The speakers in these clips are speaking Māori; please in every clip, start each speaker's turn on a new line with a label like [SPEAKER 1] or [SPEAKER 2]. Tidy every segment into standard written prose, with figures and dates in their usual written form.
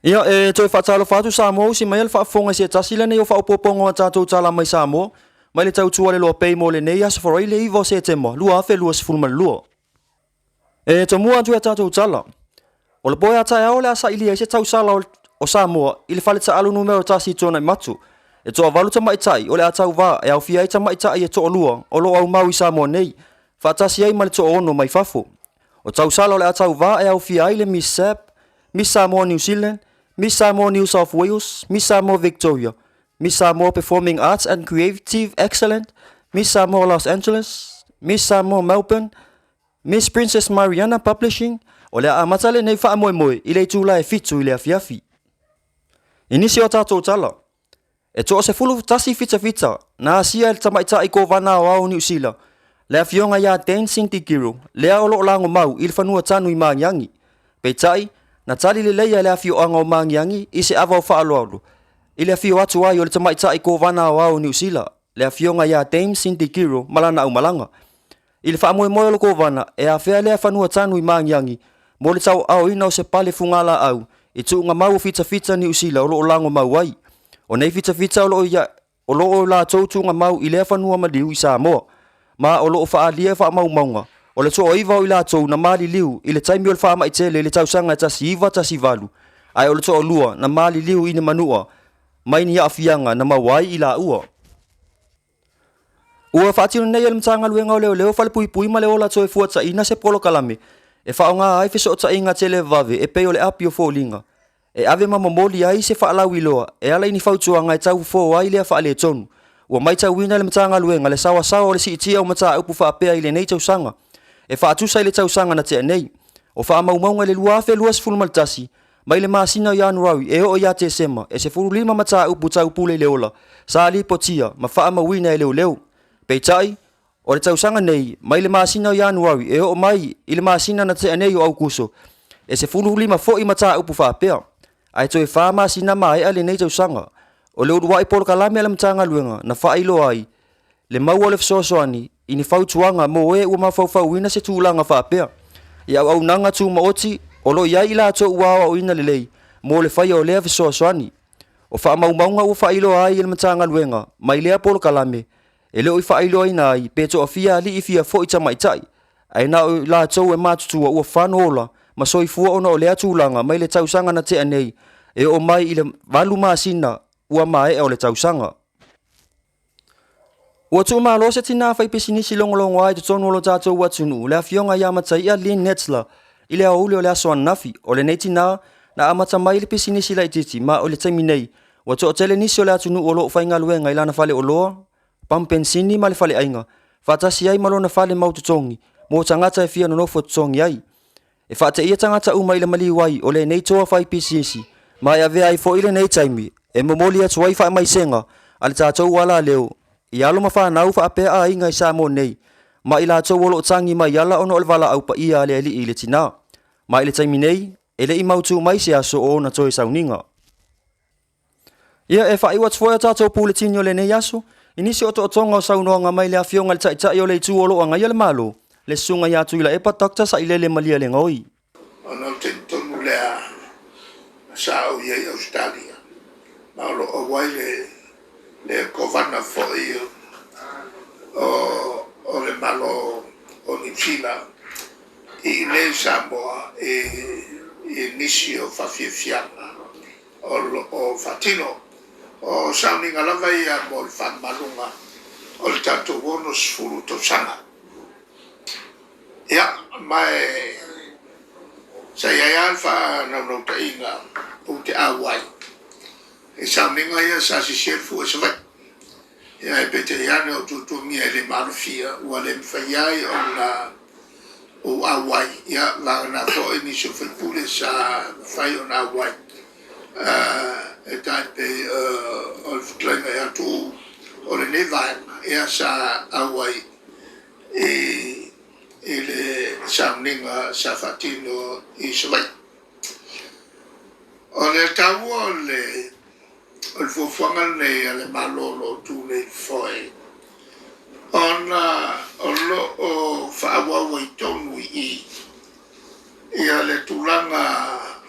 [SPEAKER 1] Ia toi whaatalo whatu Samoa si mai al whaafonga si atasila nei o whaapopongo a tātou tala mai Samoa. Mai le tau tua le Loabay mo le nei asa Faraile i vo se temo. Lua afe lua sifulma lua. To mua atu a tātou tala. O le boe atai au le asa ilia se tau sala o Samoa i le whale ta alu numero tasi tona i matu. Toa valu ta maitai o le atau wā e au fia i ta maitai e toa lua o lo au mau i Samoa nei. Whaatasi ai ma le toa ono mai fafo. O tau sala o le atau wā e au fia ai le Miss Sap, Miss Samoa New Zealand, Miss Samoa New South Wales, Miss Samoa Victoria, Miss Samoa Performing Arts and Creative Excellent, Miss Samoa Los Angeles, Miss Samoa Melbourne, Miss Princess Mariana Publishing, o le amata le nei wha moe moe i le tūla e fitu i le afiafi. Inisi o tātou tala. E toa se fulu tasi fita na asia le tamaita i ko vana o au New Zealand. Le afionga ia dancing tikiro, lea o loo lango mau i le whanua tanu i maangiangi. Peitai, na tali le leia le afio anga o maangiangi i se awa o whaaloalo. I le afio atu ai o le tamaita i ko vana o au New Zealand. Le afionga ia dancing tikiro malana au malanga. I le whaamoe moe o ko vana e a whea lea whanua tanu i maangiangi. Mo le tau au ina o se pale fungala au. I tuunga mau fita New Zealand o loo lango mau ai. O nei fita o loo la tautunga mau i lea whanua maliu i Samoa. Ma o loo whaalia whaamaumaunga. O le toa iwa o i la tau na mali liu i le taimi o le whaamaitele le tausanga tasi iwa tasi valu. Ai o le toa lua na mali liu i ne manua. Mai ni afianga na mawai i la ua. Ua whaatino nei e le mtanga luenga o leo whale pui ma le ola toe fuata ina se polo kalame. E whaonga ai fiso o ta inga tele vave e peo le api o fōlinga. E ave mamamoli ai se whaalau i loa e ala ini whautuanga e tau fō ai lea whaale tonu. Ua mai tau wina le mtanga luenga le sawa o le siitia o mata upu whaapea i le nei tausanga. E whaatusa i le tausanga na tea nei. O whaamaumaunga le lua afe lua sifulu maltasi. Mai le maasina o Januari e o ia te sema e se furu lima mata upu tau pule le ola. Sa li potia ma whaamawina e leo. Peitai, o le tausanga nei, mai le maasina o Januari e o mai i le maasina na tea nei o Augusto. E se furu lima fo i mata upu whaapea. Ai toi wha maasina mai ale nei tausanga. O le urua i polo kalame ala mtanga luenga na whailo ai. Le mau o le fsosoani i ni whautuanga mo e ua mawhauwhau ina se tūlanga whaapea. I au nanga tū maoti o lo iai ila ato uawa o ina lelei mo le whai o lea fsosoani. O wha maumaunga ua whailo ai i le mtanga luenga mai lea polo kalame. E leo i whailo ai nai peto a fia li i fia fo i tamaitai. Ai na o la ato e matutua ua whanola ma soi fua ona o lea tūlanga mai le tausanga na tea nei. E o mai i le valu maasina ua mai e o le tausanga. Ua tu malo se tina whai pesinisi longolongo ai te tonu o lo tātou ua tunu. Le afionga i amatai a Lynn Netzler i le auli o le asoan nafi. O le neitina na amata mai le pesinisi la ititi ma o le taimi nei. Ua to o tele nisi o le atunu o lo whainga luenga i lana whale o loa. Pampensini ma le whale ainga. Whatasi ai malo na whale maututongi. Mo tangata e fia no nofo tutongi ai. E whate ia tangata uma i le maliwai o le neitoa whai pesinisi. Ma e avea ai fo i le nei taimi. E momoli atu ai wha mai senga. Ale tātou wala leo. I alo ma whanau wha apea a inga i Samoa nei. Ma i la tau wolo tangi mai ala ono alwala au pa ia ale ali i le tina. Ma i le taimi nei, e le i mautu mai se aso o na toi sauninga. Ia e wha iwa tfoia tātou pule tini o le nei aso. Inisi o to tonga o saunoanga mai le afionga le taitai o le tu olo anga ia le malo. Le sunga ia tu ila epa takta sa ilele malia le ngoi.
[SPEAKER 2] Ono te tonu lea sa o iei Australia. Ma olo o wai le kovana fo i o le malo o New Zealand i le Samoa e nisi o whawhiawhianga o Fatino o sauninga lava ia mo le whamalunga o le tatou wono sfuru to sanga. Ia, mai sa ia alfa na rota inga o te awai. E sauninga ia sa si shelfu e savai. Ia e pete iane o tutu mia le marufia ua le mwhaiai o awai. Ia la na to e niso whaipule sa whai o na awai. E tai pe o le whaklainga e atu o le nevaenga ia sa awai e le sauninga sa fatino i savai. O le tau o le fufuanga nei ale malolo tu le foi. Ona o lo o whaawawa i tonu i ale tulanga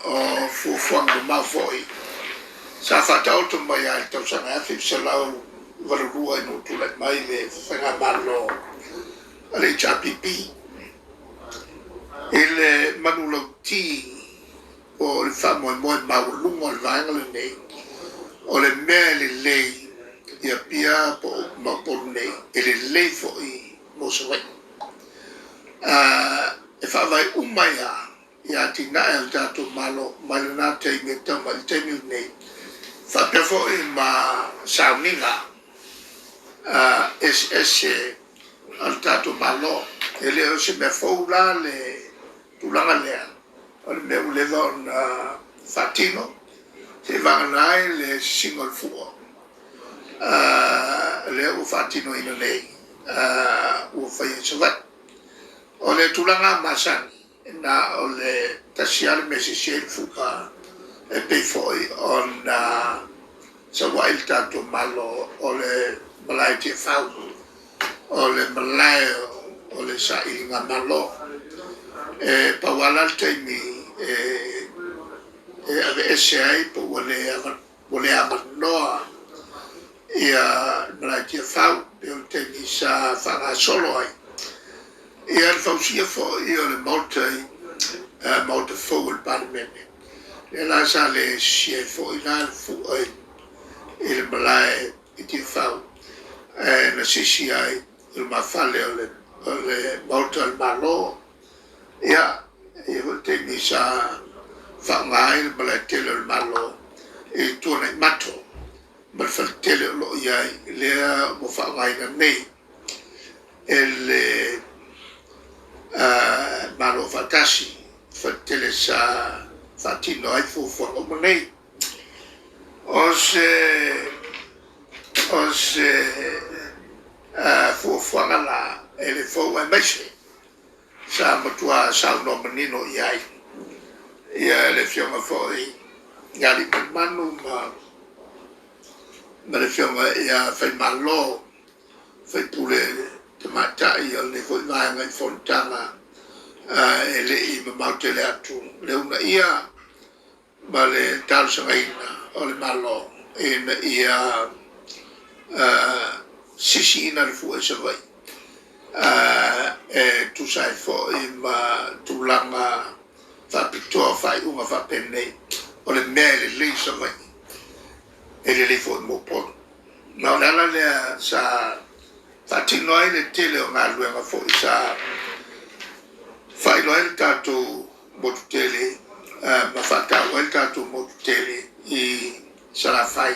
[SPEAKER 2] o fufuanga mau foi sa fatau to mai ai to sa na fi se lau varua no tu le mai le fanga malo ale chapipi ele manulo ti o le famo mo maulungo le vanga le nei o le mele lei ia pia po mapone ele lei foi mo se vai e fa vai umaya ia tina el dato malo malana te me tama te me nei fa pe foi ma sauninga es al dato malo ele o se me foula le tulanga lea o le meu le don fatino se va nai le single fuo le o fatino ina nei o fai se va o le tulanga masani na o le tasial me se se fuka e pe foi on sa wild tanto malo o le malai te fau o le malai o le sa inga malo e pa wala te mi ave ese ai po wale amanoa ia malai te fau pe o te mi sa whanga solo ai ia le fausia fo ia le Malta forward parliament le la sa le sie fo ina fu ai il malai ti fau na sisi ai il mafale o le Malta al malo ia e volte mi sa whanga il malai tele al malo e tuona mato ma fal tele lo ia le mo whanga ina nei ele malo fatasi fatele sa fatino ai fu o monei o se fu la ele fu ai mese sa matua sa no menino iai ia le fiona foi ngali manu ma le fiona ia fai malo fai pure te mata ia le foi vai ngai fontana ele I mamau le atu le una ia ma le tal sangaina o le malo ina ia sisi ina le fu esa vai e tu sai fo I ma tu langa fa pitoa fai uma fa penne o le mele le sa vai ele le fo mo po na la le sa fatino ai le tele o nga luenga fo sa fai lo el tato motutele ma fata o el tato motutele I sarà fai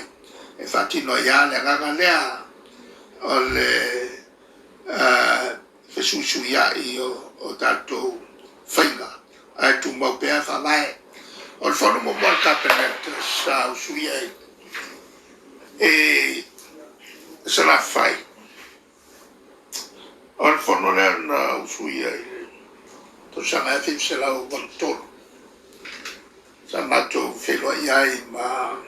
[SPEAKER 2] e fatti noi ale nga lea o le fesu ya io o tato fainga ai tu mo pe fa mai o il fono mo bol capenet sa su ya e sarà fai o il fono le su ya to sama fi se la o volto sama to felo iai ma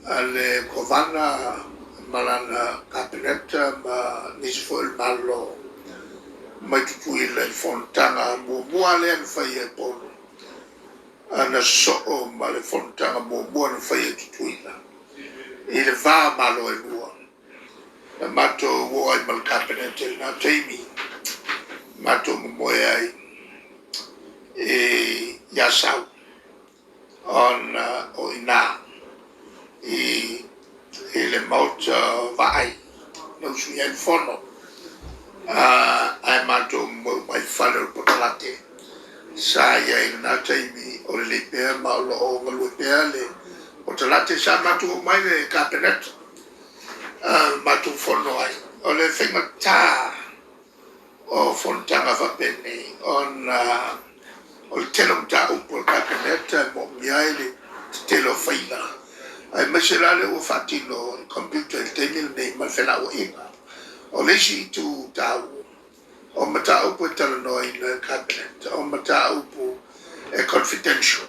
[SPEAKER 2] alle covana malana capinetta ma nisfo il mallo ma tu il fontana muale al fai po ana so ma le fontana muale fai tuina il va malo e luo mato vuoi mal capinetta na temi mato moai e ya sau on oina e le moto vai non su il fono ai mato mai fare il portante sai ai na temi o le per ma lo lo per portante sa mato mai le capenet mato fono ai o le fenga ta o fontana va bene on o telo ta un po' capenet mo miele telo faila ai meselale o fatino il computer il tenil nei ma fela o ina o lesi tu ta o mata o po telo no in cabinet o mata o po confidential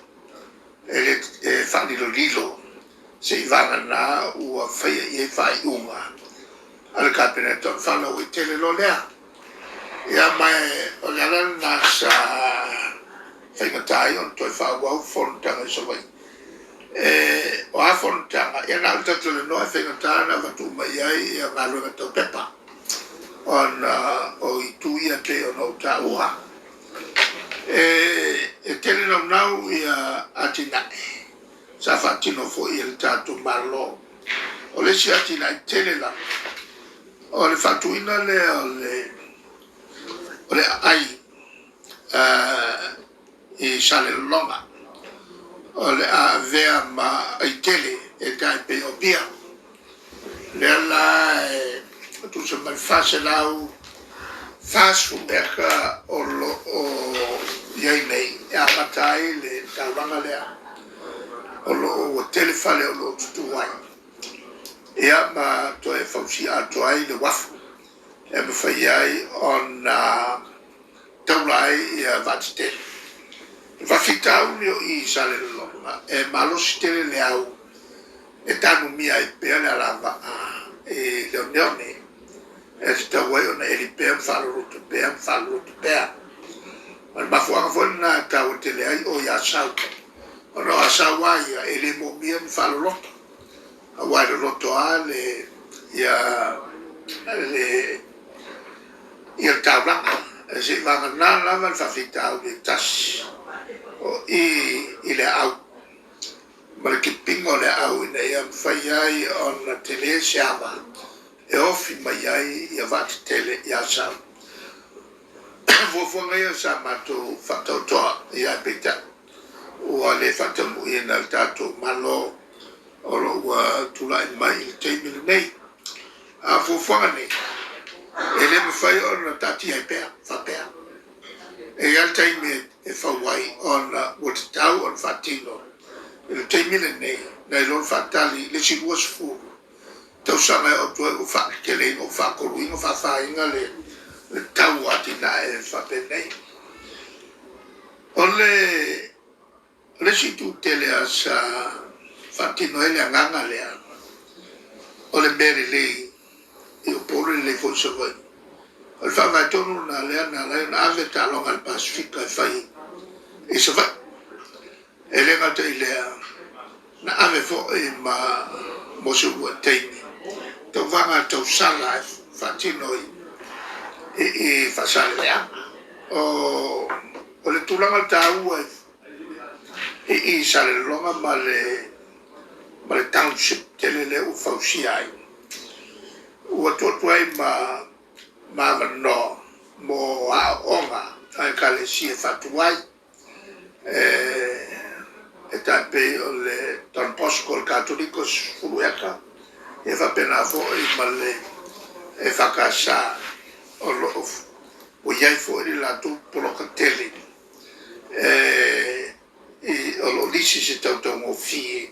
[SPEAKER 2] e fani lo lilo se va na o fai e fai una al cabinet on fa lo tele lo lea ia mai o la nasa whaingatai on toi whawau whonutanga sa wai. O a whonutanga, ia nā uta tole noa whaingatai na watu mai ai ia ngā runga tau pepa. On o I tuia te o nau tā uha. E tele nau nau ia atinai. Sa whatino fo I le tātou malo. O le si atinai tele la. O le whatuina le o le ai I sale longa. O le a vea ma ai tele e kai pe o pia. Le ala tu se mai fase lau fasu beka o iei nei e a matai le tauranga lea o lo telefale o lo tutuai e a ma to e fausi ato ai le wafu e me fai ai on taulai e a vatitele whawhitau ni o I sale longa e malosi tele le au e tanu mia I pea le alava e leoneone e te tawai ona e li pea mwhalaroto pea ma mafuanga fwoi na tau te le ai o I asau ona asau ai e le mo mia mwhalaroto a wai le roto a le ia tauranga e se vanga nā lama le whawhitau le tasi o I le au ma le kipingo le au ina ia mwhai ai ona te le se ama e ofi mai ai ia vati tele ia sau fuafuanga ia sa matou whatautoa ia pita ua le whatamu ia na tātou malo o lo ua tulai mai I teimile nei a fuafuanga nei e le mwhai ona tati ai pea whapea e al taime e whawai ona ua te tau on whatino e le teimile nei na I lon whatali le si ua sifuru tau sanga o tue o whakele o whakoruinga whawhainga le tau atina e whapenei. O le si tu tele a sa whatino ele a nganga lea. O le meri lei I o pole le fo sa vai. O le whawai tonu na lea na ave talonga le Pasifika e whai. I sa vai. E le ngata I lea na ave fo e ma mose ua teimi. Tau vanga tau sala e whatino I whasale lea. O le tūlanga tā ua I sale longa ma le township tele le u whausi ai. Ua tuatuai ma wano mo a onga ai ka le si e whatuai. E tape o le Don Bosco le Katolikos furueka. E whapena fo I male e whakasa o lo o iai fo I latu poloka tele o lo lisi se tautongo fie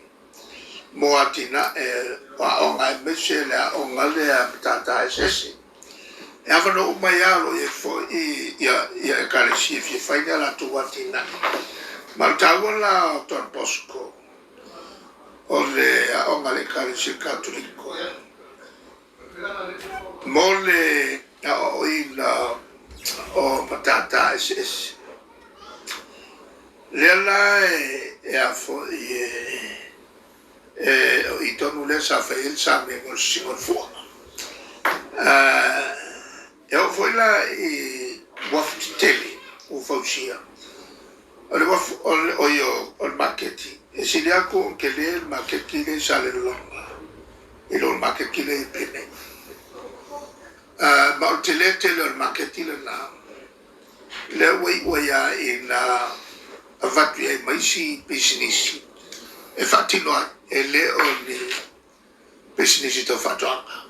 [SPEAKER 2] mo atina e wa onga e mese le a onga le a tata e sese e awano umai alo e fo ia e kare si e fie whainga latu atina ma taua la o Don Bosco o le a onga le kare si katoliko mo le o ina o matata es le la e a fo I tonu le sa fe il sa me ngol singon fo e o foi la I waf tele o fausia o le waf o yo o marketi e si le ako ke le marketi le sa le longa e lo marketi le pene ma o te le marketi le na le wei ya ina avatu e maisi business e fatino e le o ni business to fatoanga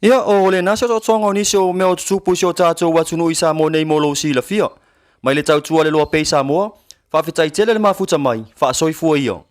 [SPEAKER 1] Ia o le nasa o tonga ni so me o tupu so tato watunu I Samoa nei molo si la fia. Mai le tau tua le Loabay Samoa, whawhitai tele le mafuta mai, wha soifua ia.